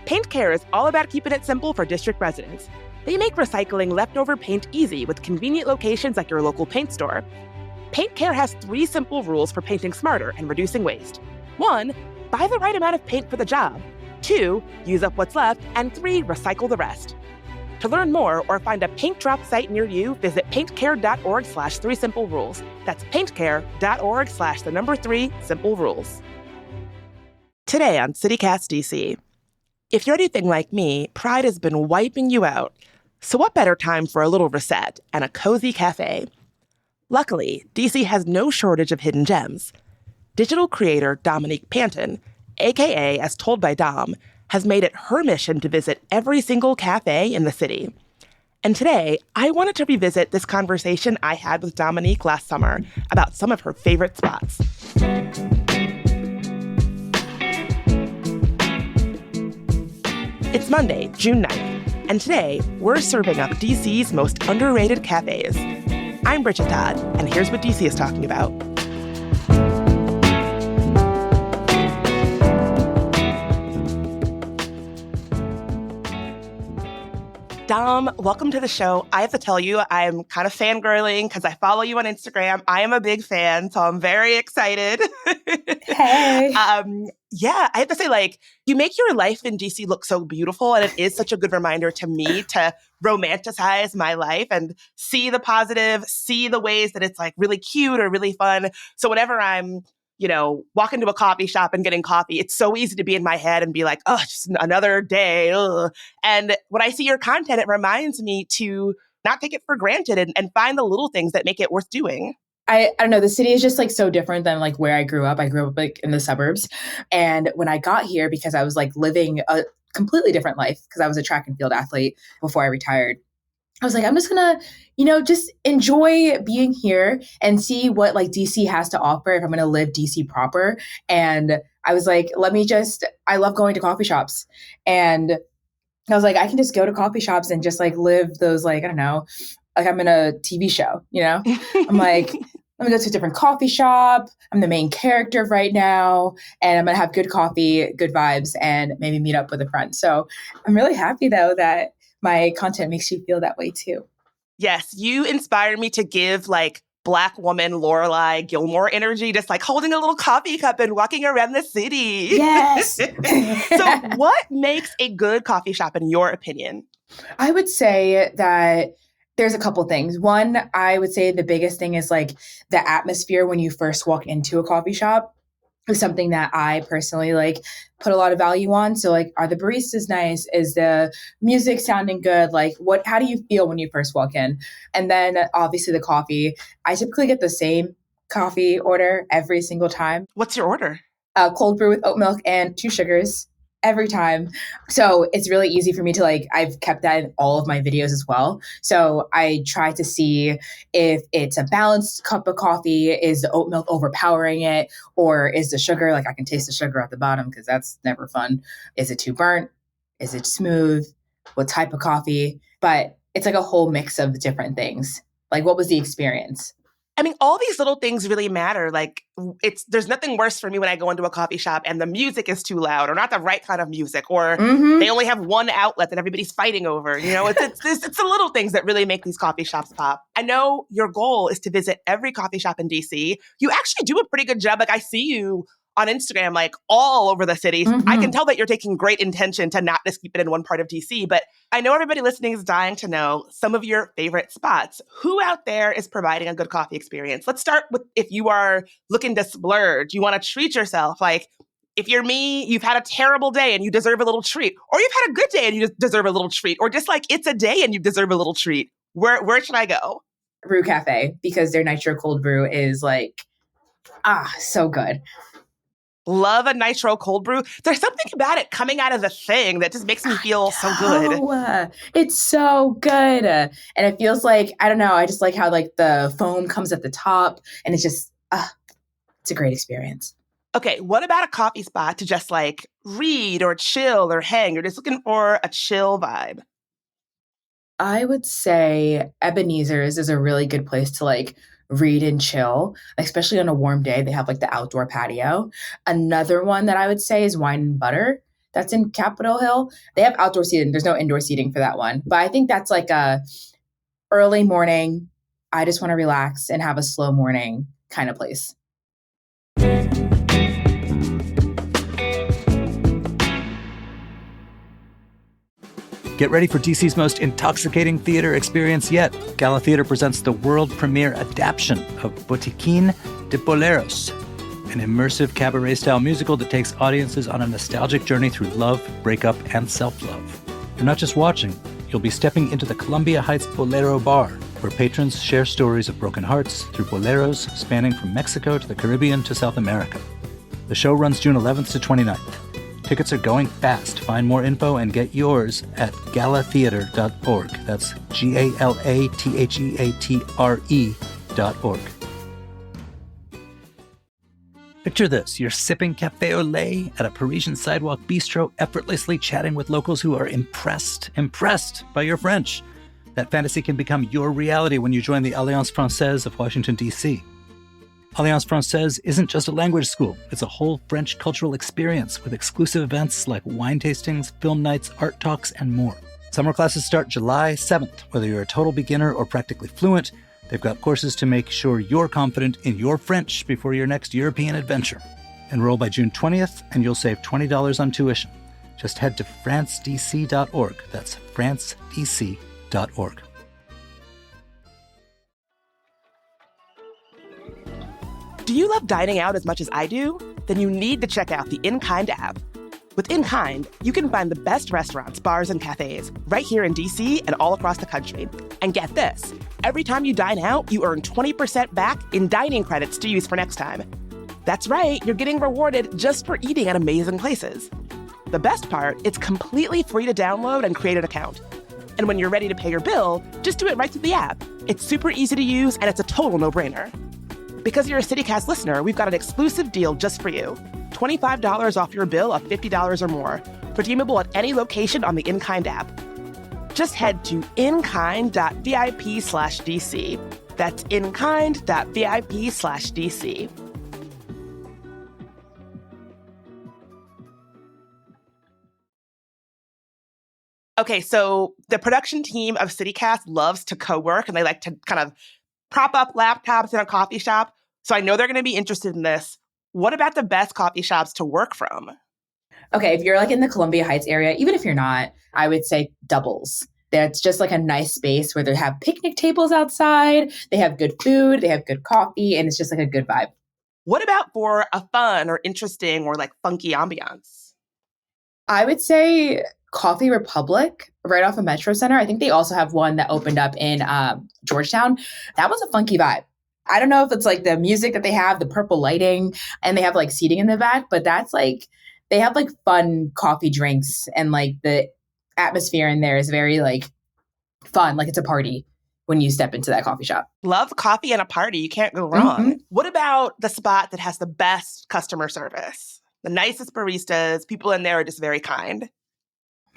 Paint Care is all about keeping it simple for district residents. They make recycling leftover paint easy with convenient locations like your local paint store. Paint Care has 3 simple rules for painting smarter and reducing waste. 1, buy the right amount of paint for the job. 2, use up what's left. And 3, recycle the rest. To learn more or find a paint drop site near you, visit paintcare.org/3simplerules. That's paintcare.org/3simplerules. Today on CityCast DC. If you're anything like me, Pride has been wiping you out. So what better time for a little reset and a cozy cafe? Luckily, DC has no shortage of hidden gems. Digital creator Domonique Panton, aka As Told by Dom, has made it her mission to visit every single cafe in the city. And today, I wanted to revisit this conversation I had with Domonique last summer about some of her favorite spots. It's Monday, June 9th, and today we're serving up DC's most underrated cafes. I'm Bridget Todd, and here's what DC is talking about. Dom, welcome to the show. I have to tell you, I'm kind of fangirling because I follow you on Instagram. I am a big fan, so I'm very excited. Hey. Yeah, I have to say, you make your life in DC look so beautiful, and it is such a good reminder to me to romanticize my life and see the positive, see the ways that it's really cute or really fun. So whenever I'm walk into a coffee shop and getting coffee, it's so easy to be in my head and be like, oh, just another day. Ugh. And when I see your content, it reminds me to not take it for granted and find the little things that make it worth doing. I don't know. The city is just so different than where I grew up. I grew up in the suburbs. And when I got here, because I was living a completely different life, because I was a track and field athlete before I retired, I was like, I'm just going to, just enjoy being here and see what DC has to offer if I'm going to live DC proper. And I was like, I love going to coffee shops. And I was like, I can just go to coffee shops and just live those, I don't know, I'm in a TV show, I'm like, let me go to a different coffee shop. I'm the main character right now, and I'm going to have good coffee, good vibes, and maybe meet up with a friend. So I'm really happy, though, that my content makes you feel that way, too. Yes, you inspire me to give, Black woman Lorelai Gilmore energy, just holding a little coffee cup and walking around the city. Yes. So what makes a good coffee shop, in your opinion? I would say that there's a couple things. One, I would say the biggest thing is the atmosphere when you first walk into a coffee shop is something that I personally put a lot of value on. So are the baristas nice? Is the music sounding good? How do you feel when you first walk in? And then obviously the coffee. I typically get the same coffee order every single time. What's your order? Cold brew with oat milk and 2 sugars. Every time. So it's really easy for me to I've kept that in all of my videos as well. So I try to see if it's a balanced cup of coffee. Is the oat milk overpowering it? Or is the sugar, I can taste the sugar at the bottom because that's never fun. Is it too burnt? Is it smooth? What type of coffee? But it's a whole mix of different things. What was the experience? I mean, all these little things really matter. There's nothing worse for me when I go into a coffee shop and the music is too loud or not the right kind of music, or they only have one outlet that everybody's fighting over. It's the little things that really make these coffee shops pop. I know your goal is to visit every coffee shop in DC. You actually do a pretty good job. I see you on Instagram, all over the city. Mm-hmm. I can tell that you're taking great intention to not just keep it in one part of DC, but I know everybody listening is dying to know some of your favorite spots. Who out there is providing a good coffee experience? Let's start with if you are looking to splurge, you want to treat yourself. If you're me, you've had a terrible day and you deserve a little treat, or you've had a good day and you deserve a little treat, or just it's a day and you deserve a little treat. Where should I go? Brew Cafe, because their nitro cold brew is so good. Love a nitro cold brew. There's something about it coming out of the thing that just makes me feel so good. It's so good. And it feels I don't know, I just how the foam comes at the top and it's just, it's a great experience. Okay, what about a coffee spot to just read or chill or hang? You're just looking for a chill vibe. I would say Ebenezer's is a really good place to read and chill, especially on a warm day. They have the outdoor patio. Another one that I would say is Wine and Butter. That's in Capitol Hill. They have outdoor seating. There's no indoor seating for that one. But I think that's like a early morning, I just want to relax and have a slow morning kind of place. Get ready for DC's most intoxicating theater experience yet. Gala Theater presents the world premiere adaptation of Botiquín de Boleros, an immersive cabaret-style musical that takes audiences on a nostalgic journey through love, breakup, and self-love. You're not just watching, you'll be stepping into the Columbia Heights Bolero Bar, where patrons share stories of broken hearts through boleros spanning from Mexico to the Caribbean to South America. The show runs June 11th to 29th. Tickets are going fast. Find more info and get yours at galatheatre.org. That's GALATHEATRE.org. Picture this. You're sipping café au lait at a Parisian sidewalk bistro, effortlessly chatting with locals who are impressed by your French. That fantasy can become your reality when you join the Alliance Française of Washington, D.C. Alliance Française isn't just a language school. It's a whole French cultural experience with exclusive events like wine tastings, film nights, art talks, and more. Summer classes start July 7th. Whether you're a total beginner or practically fluent, they've got courses to make sure you're confident in your French before your next European adventure. Enroll by June 20th, and you'll save $20 on tuition. Just head to francedc.org. That's francedc.org. Do you love dining out as much as I do? Then you need to check out the In Kind app. With In Kind, you can find the best restaurants, bars, and cafes right here in DC and all across the country. And get this, every time you dine out, you earn 20% back in dining credits to use for next time. That's right, you're getting rewarded just for eating at amazing places. The best part, it's completely free to download and create an account. And when you're ready to pay your bill, just do it right through the app. It's super easy to use, and it's a total no-brainer. Because you're a CityCast listener, we've got an exclusive deal just for you. $25 off your bill of $50 or more, redeemable at any location on the In Kind app. Just head to inkind.vip/DC. That's inkind.vip/DC. Okay, so the production team of CityCast loves to co-work, and they like to kind of prop up laptops in a coffee shop. So I know they're going to be interested in this. What about the best coffee shops to work from? Okay, if you're like in the Columbia Heights area, even if you're not, I would say Doubles. That's just like a nice space where they have picnic tables outside, they have good food, they have good coffee, and it's just like a good vibe. What about for a fun or interesting or like funky ambiance? I would say Coffee Republic right off of Metro Center. I think they also have one that opened up in Georgetown. That was a funky vibe. I don't know if it's like the music that they have, the purple lighting, and they have like seating in the back, but that's like, they have like fun coffee drinks, and like the atmosphere in there is very like fun. Like it's a party when you step into that coffee shop. Love coffee and a party. You can't go wrong. Mm-hmm. What about the spot that has the best customer service? The nicest baristas, people in there are just very kind.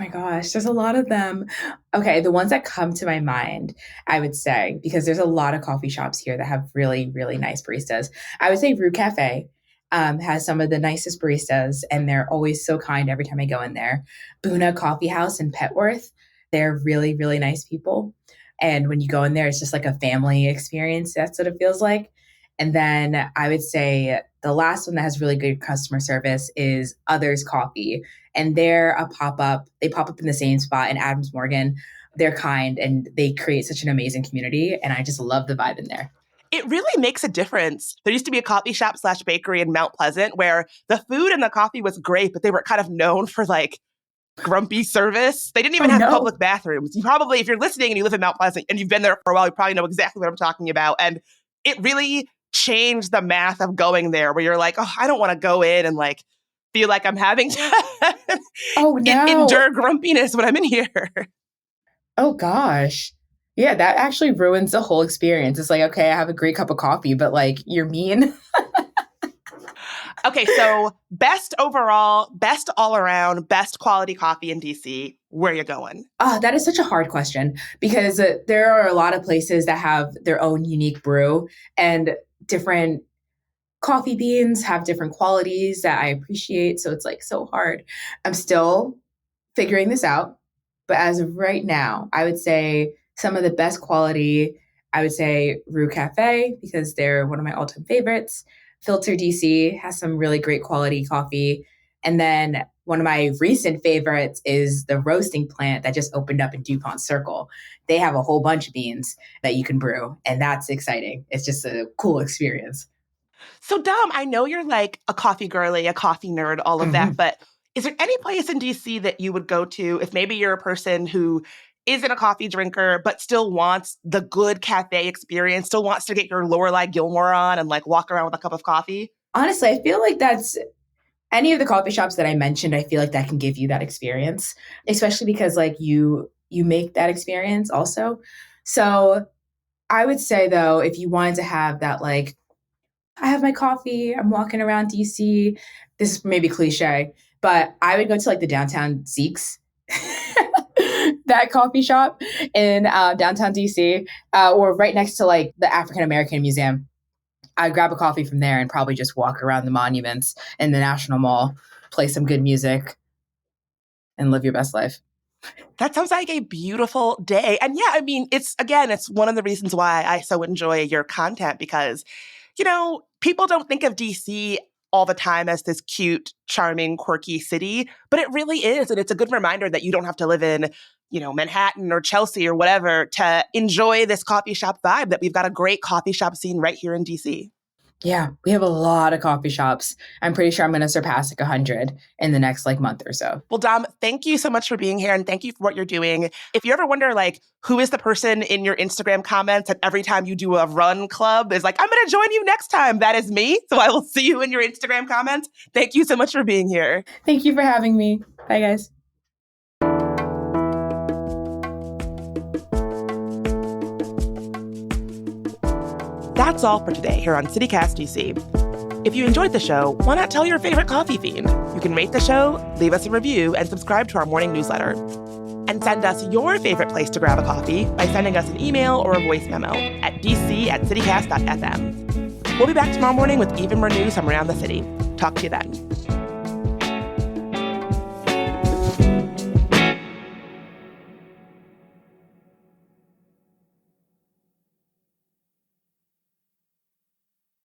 Oh my gosh, there's a lot of them. Okay, the ones that come to my mind, I would say, because there's a lot of coffee shops here that have really, really nice baristas. I would say Rue Cafe has some of the nicest baristas, and they're always so kind every time I go in there. Buna Coffee House in Petworth, they're really, really nice people. And when you go in there, it's just like a family experience. That's what it feels like. And then I would say the last one that has really good customer service is Others Coffee. And they're a pop-up. They pop up in the same spot in Adams Morgan. They're kind and they create such an amazing community. And I just love the vibe in there. It really makes a difference. There used to be a coffee shop / bakery in Mount Pleasant where the food and the coffee was great, but they were kind of known for like grumpy service. They didn't even have public bathrooms. You probably, if you're listening and you live in Mount Pleasant and you've been there for a while, you probably know exactly what I'm talking about. And it really changed the math of going there where you're like, oh, I don't want to go in and like feel like I'm having to endure grumpiness when I'm in here. Oh gosh. Yeah, that actually ruins the whole experience. It's like, okay, I have a great cup of coffee, but like you're mean. Okay, so best overall, best all around, best quality coffee in DC. Where are you going? That is such a hard question because there are a lot of places that have their own unique brew and different coffee beans have different qualities that I appreciate. So it's like so hard. I'm still figuring this out. But as of right now, I would say some of the best quality, I would say Rue Cafe, because they're one of my all-time favorites. Filter DC has some really great quality coffee. And then one of my recent favorites is the roasting plant that just opened up in DuPont Circle. They have a whole bunch of beans that you can brew, and that's exciting. It's just a cool experience. So, Dom, I know you're like a coffee girly, a coffee nerd, all of that, but is there any place in DC that you would go to if maybe you're a person who isn't a coffee drinker, but still wants the good cafe experience, still wants to get your Lorelei Gilmore on and like walk around with a cup of coffee? Honestly, I feel like that's any of the coffee shops that I mentioned. I feel like that can give you that experience, especially because like you make that experience also. So I would say though, if you wanted to have that, like, I have my coffee, I'm walking around DC. This is maybe cliche, but I would go to like the downtown Zeke's, that coffee shop in downtown DC, or right next to like the African American Museum. I'd grab a coffee from there and probably just walk around the monuments in the National Mall, play some good music, and live your best life. That sounds like a beautiful day. And yeah, I mean, it's one of the reasons why I so enjoy your content because, you know, people don't think of DC all the time as this cute, charming, quirky city, but it really is. And it's a good reminder that you don't have to live in, you know, Manhattan or Chelsea or whatever to enjoy this coffee shop vibe, that we've got a great coffee shop scene right here in DC. Yeah, we have a lot of coffee shops. I'm pretty sure I'm going to surpass like 100 in the next like month or so. Well, Dom, thank you so much for being here and thank you for what you're doing. If you ever wonder, like, who is the person in your Instagram comments that every time you do a run club is like, I'm going to join you next time, that is me. So I will see you in your Instagram comments. Thank you so much for being here. Thank you for having me. Bye, guys. That's all for today here on CityCast DC. If you enjoyed the show, why not tell your favorite coffee fiend? You can rate the show, leave us a review, and subscribe to our morning newsletter. And send us your favorite place to grab a coffee by sending us an email or a voice memo at dc@citycast.fm. We'll be back tomorrow morning with even more news from around the city. Talk to you then.